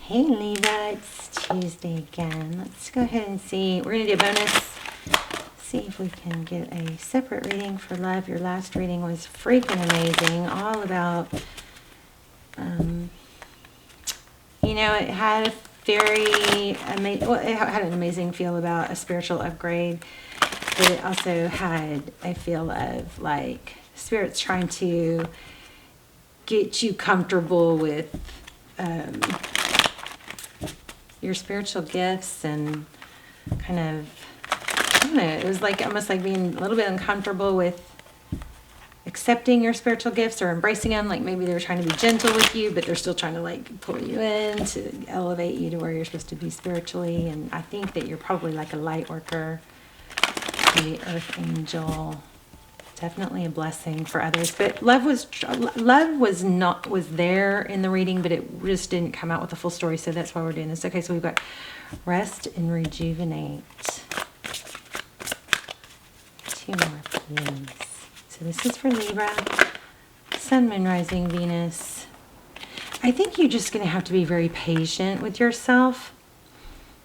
Hey Libra, it's Tuesday again. Let's go ahead and see. We're going to do a bonus. See if we can get a separate reading for love. Your last reading was freaking amazing. All about, you know, it had a very amazing, well, it had an amazing feel about a spiritual upgrade, but it also had a feel of like Spirit's trying to get you comfortable with your spiritual gifts and kind of, I don't know, it was like almost like being a little bit uncomfortable with accepting your spiritual gifts or embracing them. Like maybe they're trying to be gentle with you, but they're still trying to like pull you in to elevate you to where you're supposed to be spiritually. And I think that you're probably like a light worker, the earth angel. Definitely a blessing for others, but love was there in the reading, but it just didn't come out with the full story, so that's why we're doing this. Okay, so we've got rest and rejuvenate. 2 more, please. So this is for Libra, Sun, Moon, Rising, Venus. I think you're just going to have to be very patient with yourself.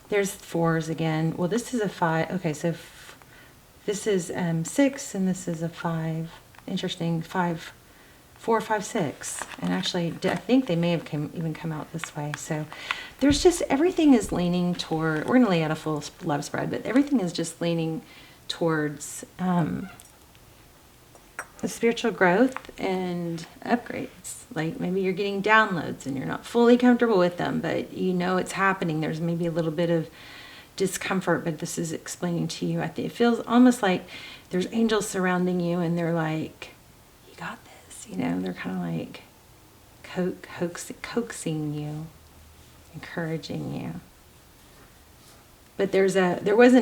There's 4s again. Well, this is a 5. Okay, so this is 6 and this is a 5. Interesting. 5, 4, 5, 6. And actually, I think they may have even come out this way. So there's just, everything is leaning toward, we're going to lay out a full love spread, but everything is just leaning towards the spiritual growth and upgrades. Like maybe you're getting downloads and you're not fully comfortable with them, but you know it's happening. There's maybe a little bit of discomfort, but this is explaining to you. I think it feels almost like there's angels surrounding you and they're like, you got this, you know, they're kind of like coaxing you, encouraging you. But there's definitely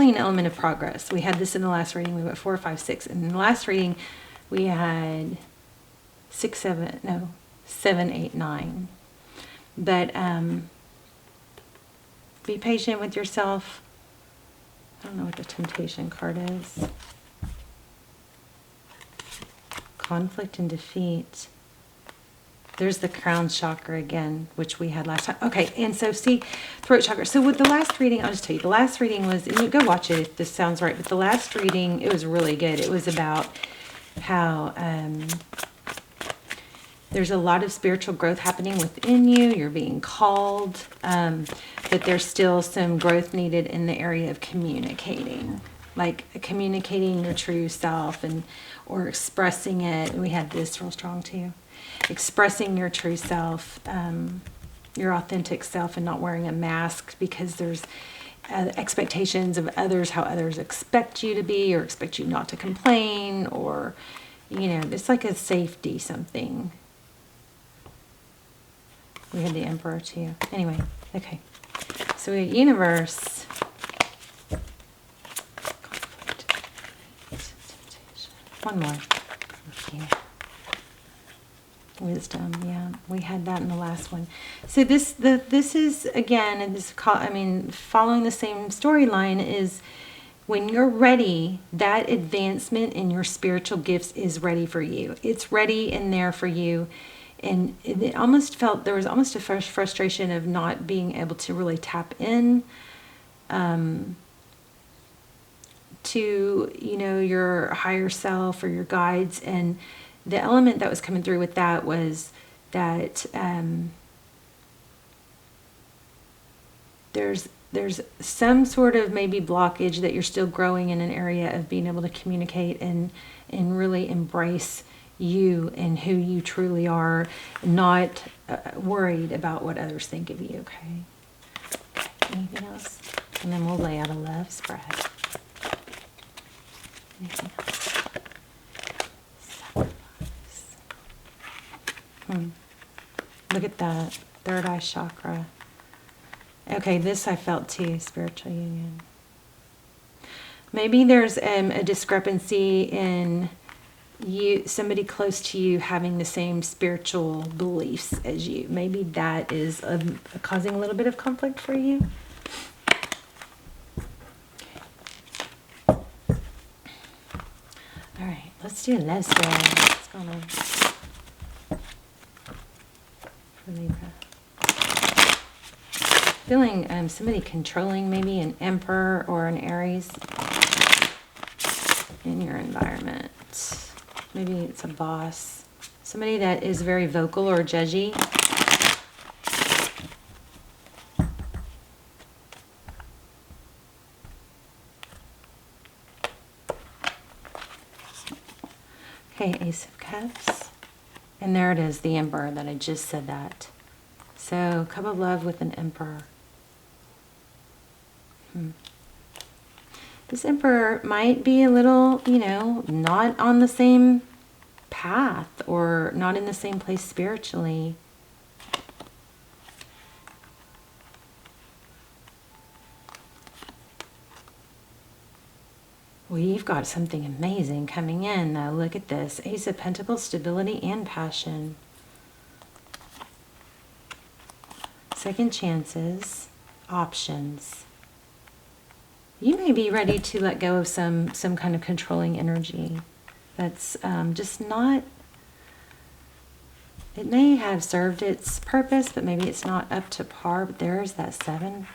an element of progress. We had this in the last reading. We went 4, 5, 6. And in the last reading, we had 7, 8, 9. But be patient with yourself. I don't know what the temptation card is. Conflict and defeat. There's the crown chakra again, which we had last time. Okay, and so see, throat chakra. So with the last reading, I'll just tell you, the last reading was, and you go watch it if this sounds right, but the last reading, it was really good. It was about how there's a lot of spiritual growth happening within you. You're being called, but there's still some growth needed in the area of communicating, like communicating your true self or expressing it. We had this real strong too. Expressing your true self, your authentic self, and not wearing a mask because there's expectations of others, how others expect you to be or expect you not to complain, or, you know, it's like a safety something. We had the Emperor too. Anyway, okay. So we had universe. One more. Okay. Wisdom, yeah, we had that in the last one. So this is again, and this following the same storyline, is when you're ready, that advancement in your spiritual gifts is ready for you. It's ready in there for you. And it almost felt, there was almost a frustration of not being able to really tap in to, you know, your higher self or your guides. And the element that was coming through with that was that there's some sort of maybe blockage that you're still growing in an area of being able to communicate and really embrace you and who you truly are, not worried about what others think of you. Okay. Anything else? And then we'll lay out a love spread. Anything else? Look at that third eye chakra. Okay, this I felt too, spiritual union. Maybe there's a discrepancy in somebody close to you having the same spiritual beliefs as you. Maybe that is causing a little bit of conflict for you. All right, let's do a love spread. What's going on? For Libra. feeling somebody controlling, maybe an Emperor or an Aries in your environment. Maybe it's a boss. Somebody that is very vocal or judgy. Okay, Ace of Cups. And there it is, the Emperor that I just said that. So, Cup of Love with an Emperor. This Emperor might be a little, you know, not on the same path or not in the same place spiritually. We've got something amazing coming in, though. Look at this. Ace of Pentacles, stability and passion. Second chances, options. You may be ready to let go of some kind of controlling energy that's just not, it may have served its purpose, but maybe it's not up to par. But there's that Seven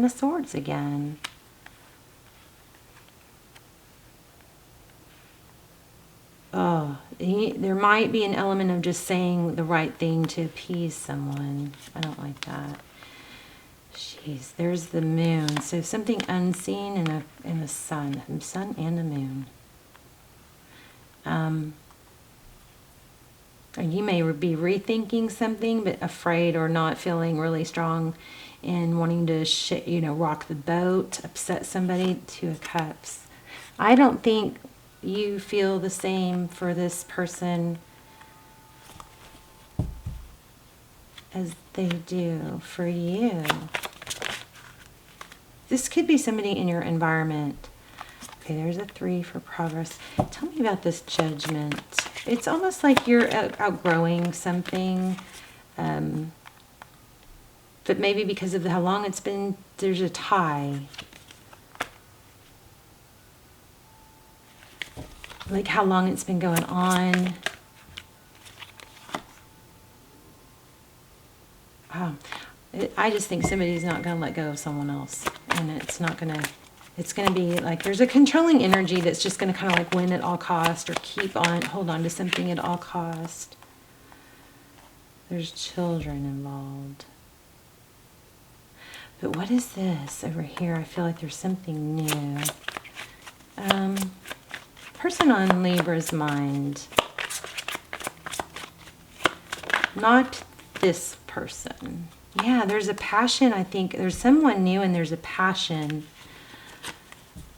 of Swords again. Oh, there might be an element of just saying the right thing to appease someone. I don't like that. Jeez, there's the moon. So something unseen in the sun and the moon. And you may be rethinking something, but afraid or not feeling really strong in wanting to, rock the boat, upset somebody. Two of Cups. I don't think you feel the same for this person as they do for you. This could be somebody in your environment. Okay, there's a 3 for progress. Tell me about this Judgment. It's almost like you're outgrowing something, but maybe because of how long it's been, there's a tie. Like how long it's been going on. Wow. I just think somebody's not going to let go of someone else. And it's not going to, it's going to be like there's a controlling energy that's just going to kind of like win at all cost or hold on to something at all cost. There's children involved. But what is this over here? I feel like there's something new. Person on Libra's mind. Not this person. Yeah, there's a passion, I think. There's someone new and there's a passion.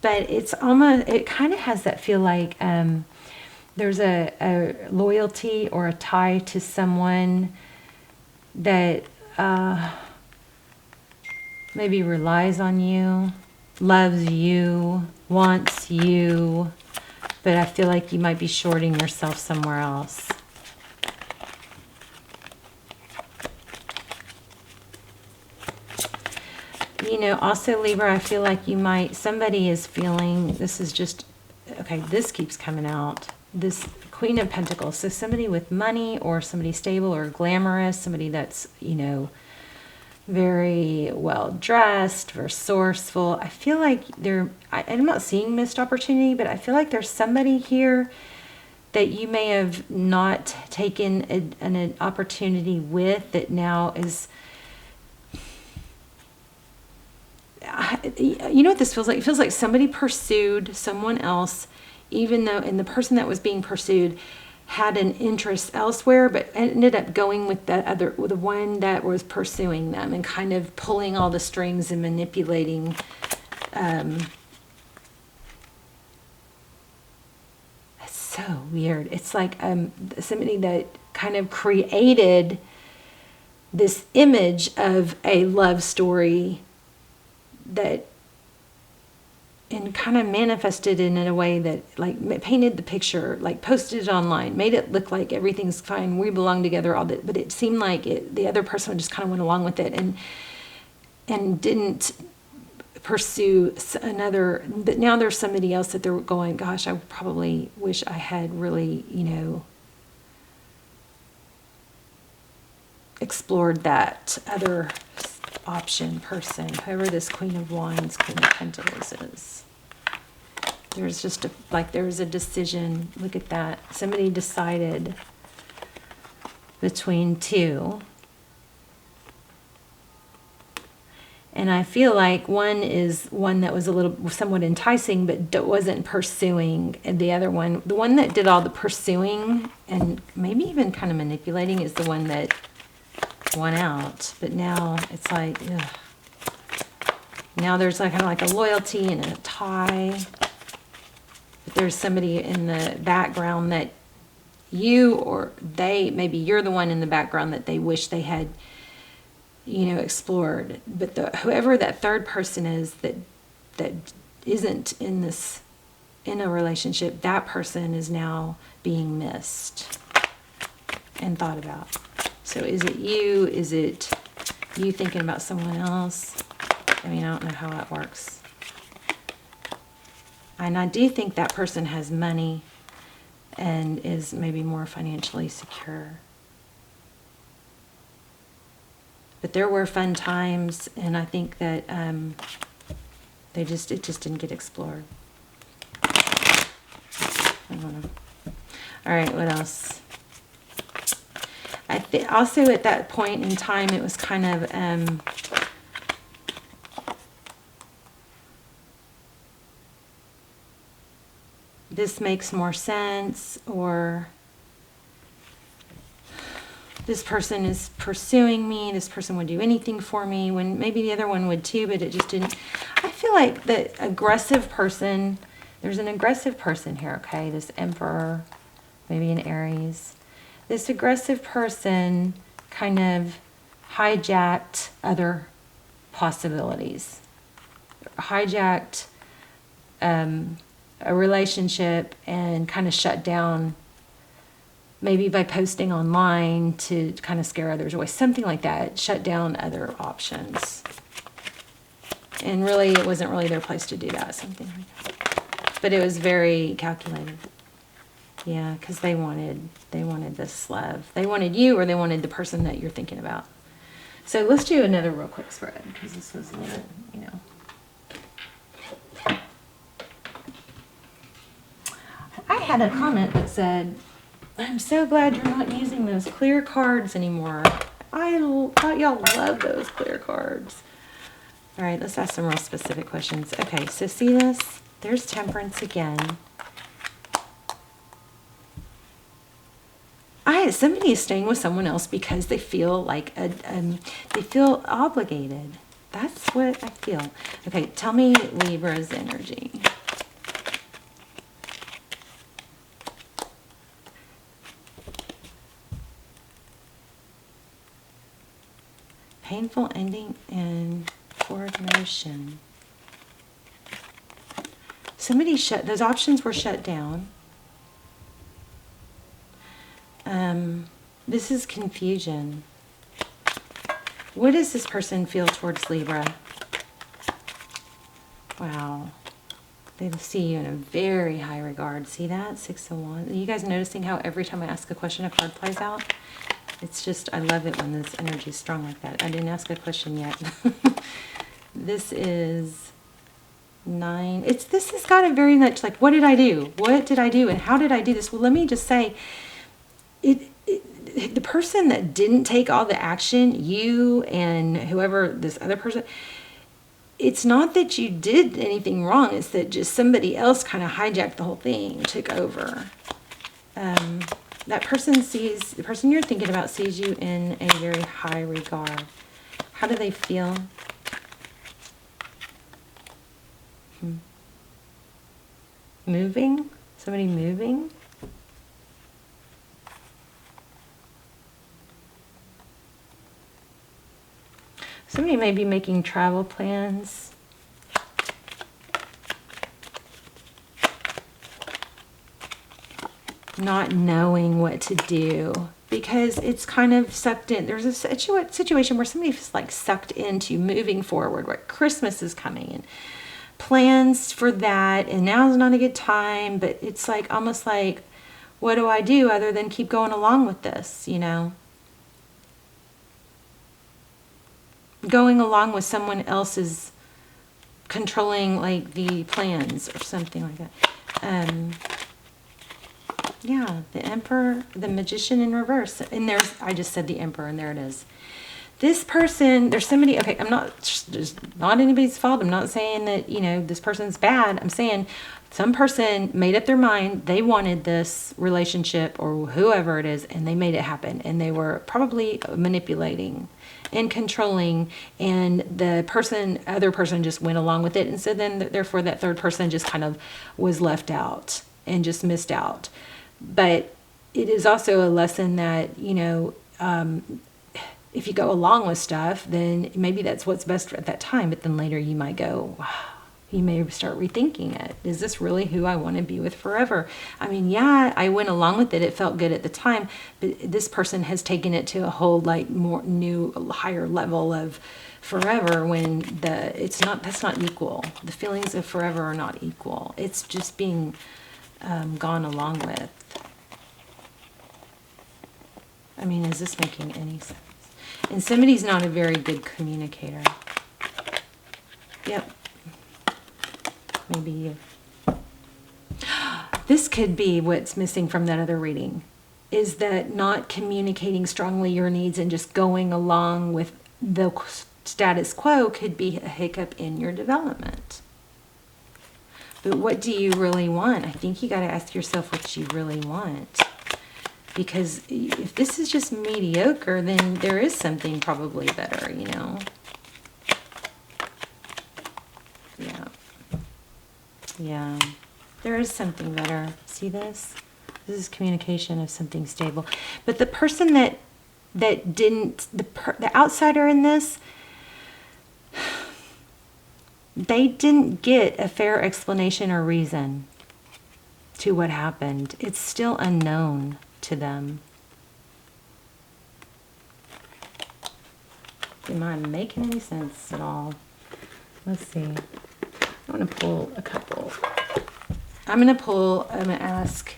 But it's almost, it kind of has that feel like there's a loyalty or a tie to someone that maybe relies on you, loves you, wants you. But I feel like you might be shorting yourself somewhere else. Also Libra, I feel like somebody is feeling, this is just, okay, this keeps coming out. This Queen of Pentacles. So somebody with money or somebody stable or glamorous, somebody that's, very well dressed, resourceful. I feel like I'm not seeing missed opportunity, but I feel like there's somebody here that you may have not taken an opportunity with that now is, you know what this feels like? It feels like somebody pursued someone else, even though, and the person that was being pursued had an interest elsewhere, but ended up going with the one that was pursuing them and kind of pulling all the strings and manipulating. It's so weird. It's like somebody that kind of created this image of a love story that and kind of manifested it in a way that like painted the picture, like posted it online, made it look like everything's fine, we belong together, all that, but it seemed like the other person just kind of went along with it and didn't pursue another. But now there's somebody else that they're going, gosh, I probably wish I had really, explored that other option person, whoever this Queen of Wands, Queen of Pentacles is. There's just there was a decision. Look at that. Somebody decided between two. And I feel like one is one that was somewhat enticing, but wasn't pursuing. And the other one, the one that did all the pursuing and maybe even kind of manipulating, is the one that won out. But now it's like, ugh. Now there's kind of like a loyalty and a tie. But there's somebody in the background that you or they, maybe you're the one in the background that they wish they had, explored. But whoever that third person is that isn't in a relationship, that person is now being missed and thought about. So is it you? Is it you thinking about someone else? I mean, I don't know how that works. And I do think that person has money and is maybe more financially secure. But there were fun times, and I think that it just didn't get explored. I don't know. All right, what else? I think also at that point in time, it was kind of this makes more sense, or this person is pursuing me, this person would do anything for me, when maybe the other one would too, but it just didn't. I feel like the aggressive person, there's an aggressive person here, okay? This Emperor, maybe an Aries. This aggressive person kind of hijacked other possibilities. Hijacked a relationship and kind of shut down, maybe by posting online to kind of scare others away, something like that, shut down other options. And really, it wasn't really their place to do that, something like that. But it was very calculated. Yeah, because they wanted this love. They wanted you, or they wanted the person that you're thinking about. So let's do another real quick spread, because this was a little, I had a comment that said, I'm so glad you're not using those clear cards anymore. I thought y'all loved those clear cards. All right, let's ask some real specific questions. Okay, so see this? There's Temperance again. Somebody is staying with someone else because they feel like they feel obligated. That's what I feel. Okay, tell me Libra's energy. Painful ending and forward motion. Somebody those options were shut down. This is confusion. What does this person feel towards Libra? Wow. They see you in a very high regard. See that? 6 of Wands. Are you guys noticing how every time I ask a question, a card plays out? It's just, I love it when this energy is strong like that. I didn't ask a question yet. This is 9. This has got a very much like, what did I do? What did I do? And how did I do this? Well, let me just say, the person that didn't take all the action, you and whoever this other person, it's not that you did anything wrong. It's that just somebody else kind of hijacked the whole thing, took over. That person the person you're thinking about sees you in a very high regard. How do they feel? Moving? Somebody moving? Somebody may be making travel plans. Not knowing what to do because it's kind of sucked in. There's a situation where somebody's like sucked into moving forward, where Christmas is coming and plans for that, and now's not a good time, but it's like almost like, what do I do other than keep going along with this, going along with someone else's controlling, like, the plans or something like that. Yeah, the Emperor, the Magician in reverse. And there's, I just said the Emperor, and there it is. This person, there's somebody, okay, I'm not, there's not anybody's fault. I'm not saying that, you know, this person's bad. I'm saying some person made up their mind. They wanted this relationship or whoever it is, and they made it happen. And they were probably manipulating and controlling, and the other person just went along with it. And so then, therefore, that third person just kind of was left out and just missed out. But it is also a lesson that, you know, if you go along with stuff, then maybe that's what's best at that time. But then later you might go, wow, you may start rethinking it. Is this really who I want to be with forever? I mean, yeah, I went along with it. It felt good at the time. But this person has taken it to a whole, like, more new, higher level of forever, when that's not equal. The feelings of forever are not equal. It's just being gone along with. I mean, is this making any sense? And somebody's not a very good communicator. Yep. Maybe you. This could be what's missing from that other reading, is that not communicating strongly your needs and just going along with the status quo could be a hiccup in your development. But what do you really want? I think you got to ask yourself what you really want. Because if this is just mediocre, then there is something probably better, you know? Yeah. Yeah. There is something better. See this? This is communication of something stable. But the person that didn't, the outsider in this, they didn't get a fair explanation or reason to what happened. It's still unknown to them. Am I making any sense at all? Let's see. I'm going to pull a couple. I'm going to ask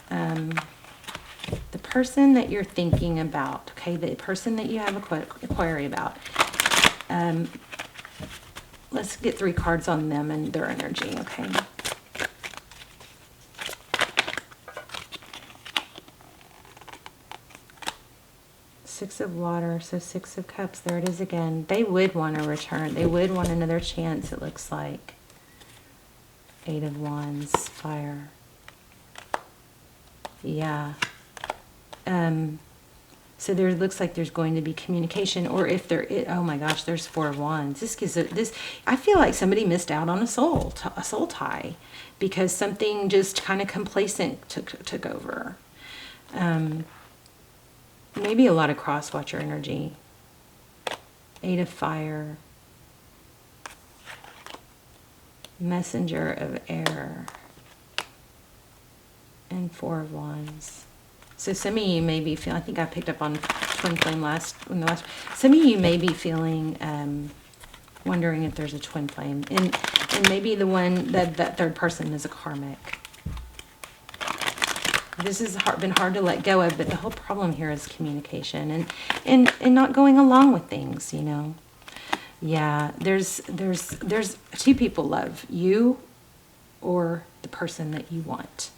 the person that you're thinking about, okay, the person that you have a query about. Let's get 3 cards on them and their energy, okay? Six of water, so 6 of cups, there it is again. They would want to return. They would want another chance, it looks like. 8 of wands, fire. Yeah. So there looks like there's going to be communication, or if there is, oh my gosh, there's 4 of wands. This gives it, this, I feel like somebody missed out on a soul tie, because something just kind of complacent took over. Maybe a lot of cross-watcher energy. 8 of fire. Messenger of air. And 4 of wands. So some of you may be feeling, I think I picked up on twin flame some of you may be feeling, wondering if there's a twin flame. And maybe the one, that third person is a karmic. This has been hard to let go of, but the whole problem here is communication and not going along with things, you know. Yeah, there's 2 people love, you or the person that you want.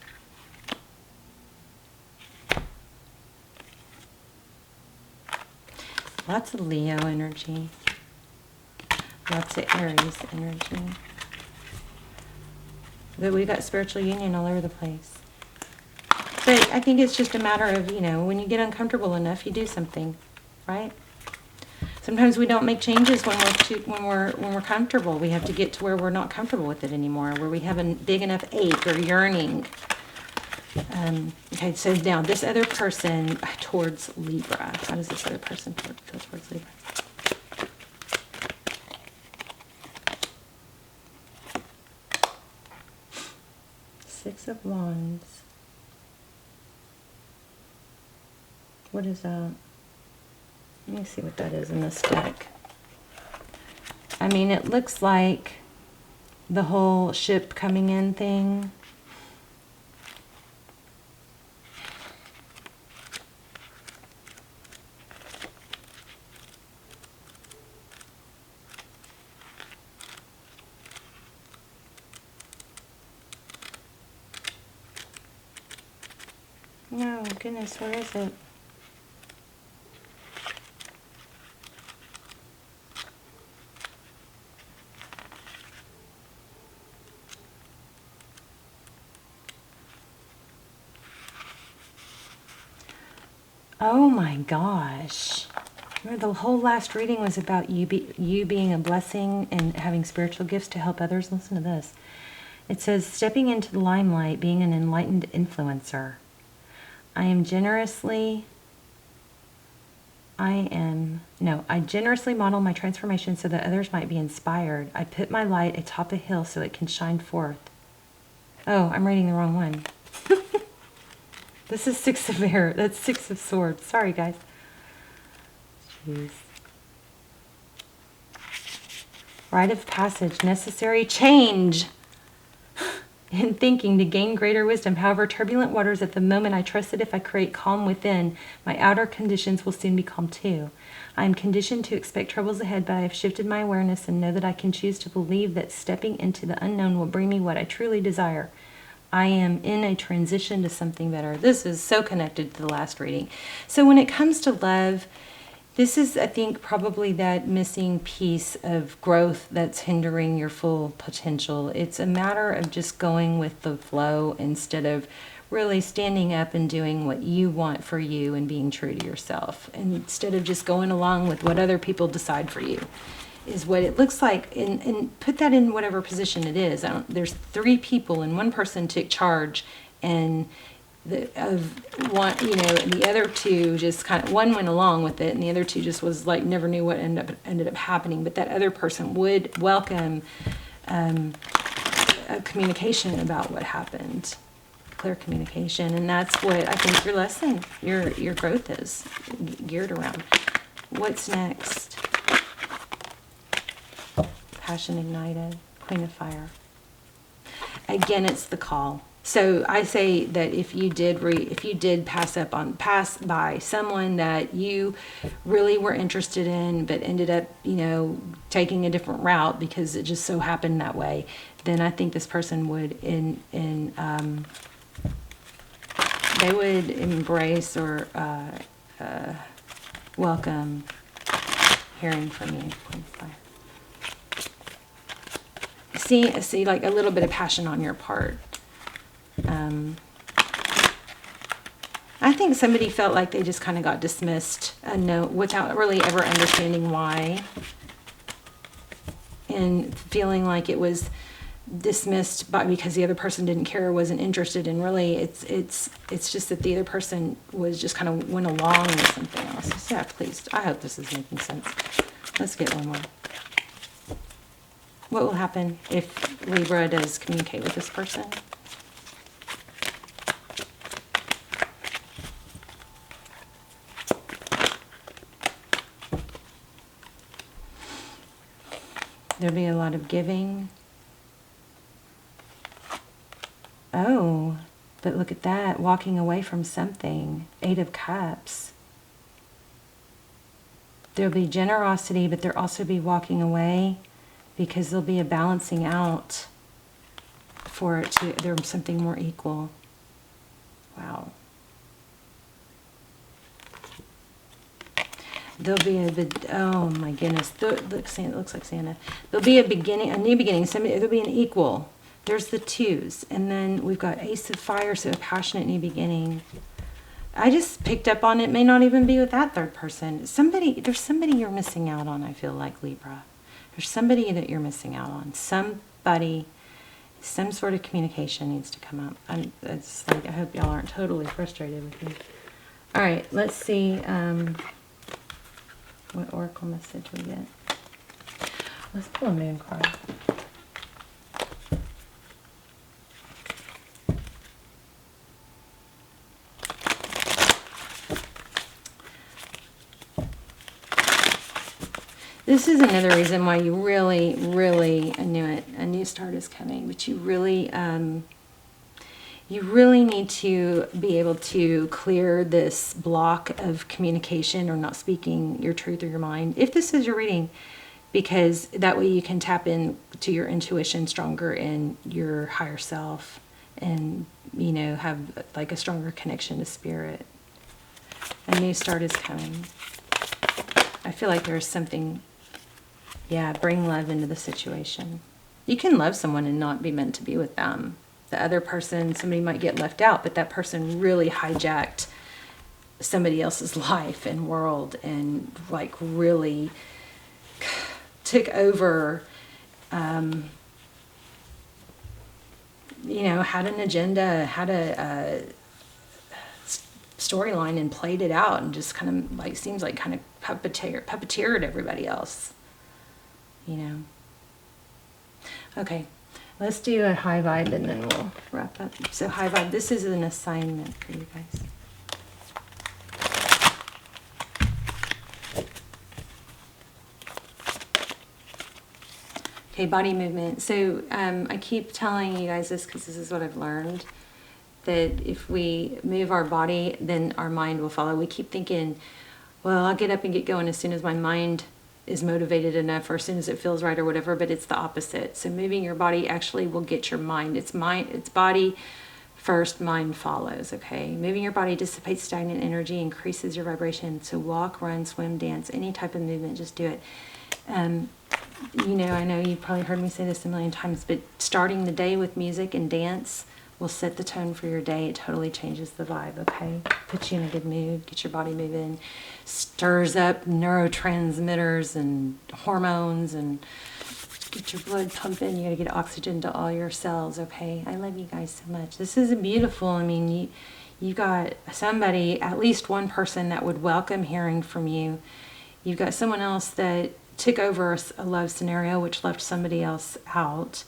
Lots of Leo energy. Lots of Aries energy. But we got spiritual union all over the place. But I think it's just a matter of, you know, when you get uncomfortable enough, you do something, right? Sometimes we don't make changes when we're comfortable. We have to get to where we're not comfortable with it anymore, where we have a big enough ache or yearning. Okay, so now this other person towards Libra. How does this other person feel towards Libra? Six of Wands. What is that? Let me see what that is in this deck. I mean, it looks like the whole ship coming in thing. No, goodness, where is it? Oh my gosh. Remember, the whole last reading was about you being a blessing and having spiritual gifts to help others. Listen to this. It says, stepping into the limelight, being an enlightened influencer. I generously model my transformation so that others might be inspired. I put my light atop a hill so it can shine forth. Oh, I'm reading the wrong one. This is Six of Air. That's Six of Swords. Sorry, guys. Jeez. Rite of passage. Necessary change in thinking to gain greater wisdom. However, turbulent waters at the moment, I trust that if I create calm within, my outer conditions will soon be calm too. I am conditioned to expect troubles ahead, but I have shifted my awareness and know that I can choose to believe that stepping into the unknown will bring me what I truly desire. I am in a transition to something better. This is so connected to the last reading. So when it comes to love, this is, I think, probably that missing piece of growth that's hindering your full potential. It's a matter of just going with the flow instead of really standing up and doing what you want for you and being true to yourself. And instead of just going along with what other people decide for you, is what it looks like. And put that in whatever position it is. There's 3 people and one person took charge, and the other 2 just kind of, one went along with it and the other 2 just was like, never knew what ended up happening. But that other person would welcome a communication about what happened, clear communication. And that's what I think your lesson, your growth is geared around. What's next? Passion ignited, Queen of Fire. Again, it's the call. So I say that if you did pass by someone that you really were interested in, but ended up, taking a different route because it just so happened that way, then I think this person would they would embrace or welcome hearing from you, Queen of Fire. See like a little bit of passion on your part. I think somebody felt like they just kind of got dismissed without really ever understanding why, and feeling like it was dismissed because the other person didn't care or wasn't interested. And really it's just that the other person was just kind of went along with something else. So yeah, please, I hope this is making sense. Let's get one more. What will happen if Libra does communicate with this person? There'll be a lot of giving. Oh, but look at that, walking away from something. 8 of Cups. There'll be generosity, but there'll also be walking away, because there'll be a balancing out for it to, there's something more equal. Wow. There'll be oh my goodness, it looks like Santa. There'll be a beginning, a new beginning, there'll be an equal. There's the 2s, and then we've got Ace of Fire, so a passionate new beginning. I just picked up on it, may not even be with that 3rd person. There's somebody you're missing out on, I feel like, Libra. There's somebody that you're missing out on. Somebody, some sort of communication needs to come up. It's like, I hope y'all aren't totally frustrated with me. All right, let's see what oracle message we get. Let's pull a moon card. This is another reason why you really, I knew it, a new start is coming, but you really need to be able to clear this block of communication or not speaking your truth or your mind, if this is your reading, because that way you can tap into your intuition stronger and your higher self and, you know, have like a stronger connection to spirit. A new start is coming. I feel like there's something, yeah, bring love into the situation. You can love someone and not be meant to be with them. The other person, somebody might get left out, but that person really hijacked somebody else's life and world and like really took over, you know, had an agenda, had a storyline and played it out and just kind of like, seems like kind of puppeteered everybody else, you know. Okay, let's do a high vibe and then we'll wrap up. So high vibe, this is an assignment for you guys. Okay, body movement. So I keep telling you guys this because this is what I've learned, that if we move our body, then our mind will follow. We keep thinking, well, I'll get up and get going as soon as my mind is motivated enough or as soon as it feels right or whatever, but it's the opposite. So moving your body actually will get your mind. It's body first, mind follows, okay? Moving your body dissipates stagnant energy, increases your vibration. So walk, run, swim, dance, any type of movement, just do it. You know, I know you've probably heard me say this a million times, but starting the day with music and dance will set the tone for your day. It totally changes the vibe, okay? Puts you in a good mood, get your body moving, stirs up neurotransmitters and hormones and get your blood pumping. You gotta get oxygen to all your cells, okay? I love you guys so much. This is beautiful. I mean, you got somebody, at least one person that would welcome hearing from you. You've got someone else that took over a love scenario which left somebody else out.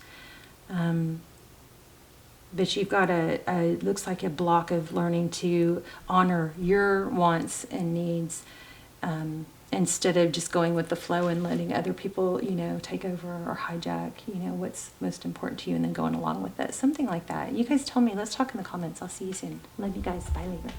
But you've got looks like a block of learning to honor your wants and needs, instead of just going with the flow and letting other people, you know, take over or hijack, you know, what's most important to you and then going along with it. Something like that. You guys tell me. Let's talk in the comments. I'll see you soon. Love you guys. Bye, Libra.